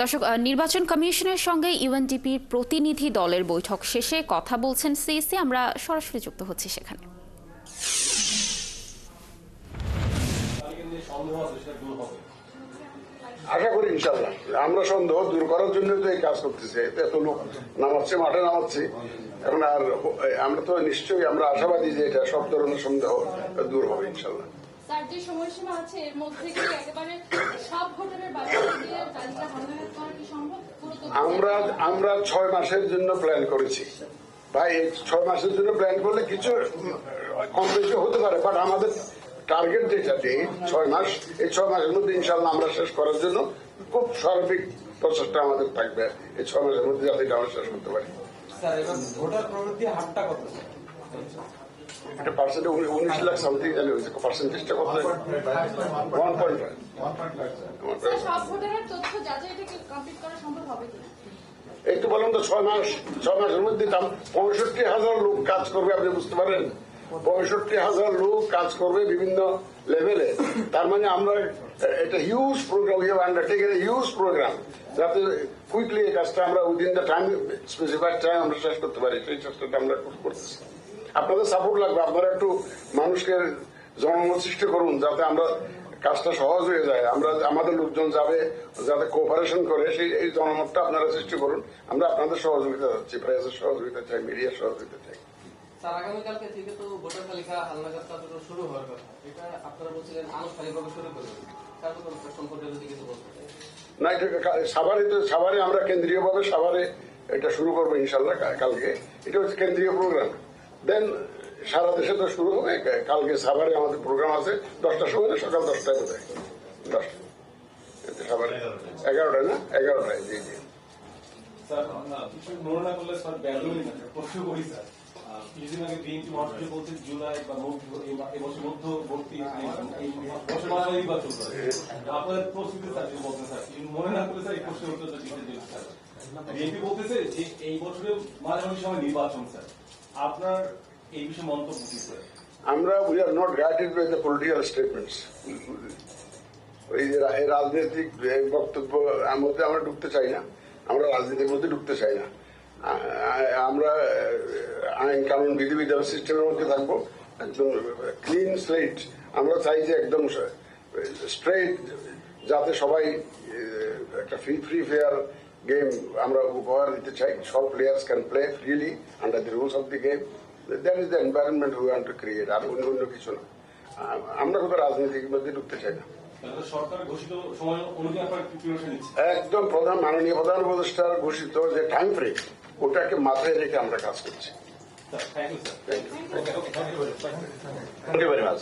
দর্শক, নির্বাচন কমিশনের সঙ্গে ইউএনডিপির প্রতিনিধি দলের বৈঠক শেষে কথা বলছেন সিইসি। আমরা সরাসরি যুক্ত হচ্ছি সেখানে। আশা করি ইনশাল্লাহ আমরা সন্দেহ দূর করার জন্য তো এই কাজ করতেছি, এত লোক নামাচ্ছে, মাঠে নামাচ্ছি এখন। আর আমরা তো নিশ্চয়ই আমরা আশাবাদী যে এটা সব ধরনের সন্দেহ দূর হবে ইনশাল্লাহ। আমরা 6 মাসের জন্য প্ল্যান করেছি ভাই। 6 মাসের জন্য প্ল্যান করলে কিছু কম বেশি হতে পারে, বাট আমাদের টার্গেট যেটা 6 মাস, এই 6 মাসের মধ্যে ইনশাল্লাহ আমরা শেষ করার জন্য খুব সার্বিক প্রচেষ্টা আমাদের থাকবে এই 6 মাসের মধ্যে, যাতে এটা আমরা শেষ করতে পারি। এটা পার্সেন্টে 19 লাখ সামথিং জানি হয়েছে, পার্সেন্টেজটা কত? 1.5। এই তো বললাম তো 6 মাসের মধ্যে 65,000 লোক কাজ করবে, আপনি বুঝতে পারেন? 65,000 লোক কাজ করবে বিভিন্ন লেভেলে। তার মানে আমরা এটা huge program, we have undertaken a huge program, যাতে কুইকলি এই কাজটা আমরা within the time, specified time আমরা শেষ করতে পারি। সেই চেষ্টাটা আমরা করতেছি। আপনাদের সাপোর্ট লাগবে, আপনারা একটু মানুষকে জনমত সৃষ্টি করুন যাতে আমরা কাজটা সহজ হয়ে যায়। আমরা আমাদের লোকজন যাবে যাতে কোঅপারেশন করে, সেই এই জনমতটা আপনারা সৃষ্টি করুন। আমরা আপনাদের সহযোগিতা চাচ্ছি, প্রেসের সহযোগিতা চাই, মিডিয়ার সহযোগিতা চাই। আগামীকালকে থেকে তো ভোটার তালিকা হালনাগাদ কার্যক্রম শুরু হওয়ার কথা, এটা আপনারা বলছিলেন আনুষ্ঠানিকভাবে শুরু করবেন, সম্পর্কে যদি কিছু বলতে না, এটা সাভারে আমরা কেন্দ্রীয়ভাবে সাভারে এটা শুরু করবো ইনশাল্লাহ কালকে। এটা হচ্ছে কেন্দ্রীয় প্রোগ্রাম। দেন সারা দেশে তো শুরু হবে। কালকে সাভারে আমাদের প্রোগ্রাম আছে 10টার সময়, সকাল 10টায় বোধ হয়, 10টা সাভারে 11টায় না 11টায়। জি জি কিছুদিন আগে বিএনপি মহাসচিব বলছে জুলাই বা এবছর মধ্যবর্তী নির্বাচন করে আপনাদের প্রস্তুতি চাকরি বলতে স্যার মনে না করে স্যার এই প্রশ্নের উত্তরটা দিতে স্যার। বিএনপি বলতেছে যে এই বছরে মাঝামাঝি সময় নির্বাচন স্যার, আপনার এই বিষয়ে মন্তব্য কি স্যার? আমরা we are not guided by the political statements. এই যে রাজনৈতিক বক্তব্য মধ্যে আমরা ঢুকতে চাই না, আমরা রাজনীতির মধ্যে ঢুকতে চাই না। আমরা আইন কানুন বিধিবিধান সিস্টেমের মধ্যে থাকবো, একদম ক্লিন স্লেট। আমরা চাই যে একদম স্ট্রেট, যাতে সবাই একটা ফ্রি ফেয়ার গেম আমরা উপহার দিতে চাই। সব players can play freely under the rules of the game. That is the environment we want to create, আর অন্য কিছু না। আমরা কোথাও রাজনীতির মধ্যে ঢুকতে চাই না। একদম মাননীয় প্রধান উপদেষ্টার ঘোষিত যে টাইম ফ্রেম, ওটাকে মাথায় রেখে আমরা কাজ করছি। Thank you very much.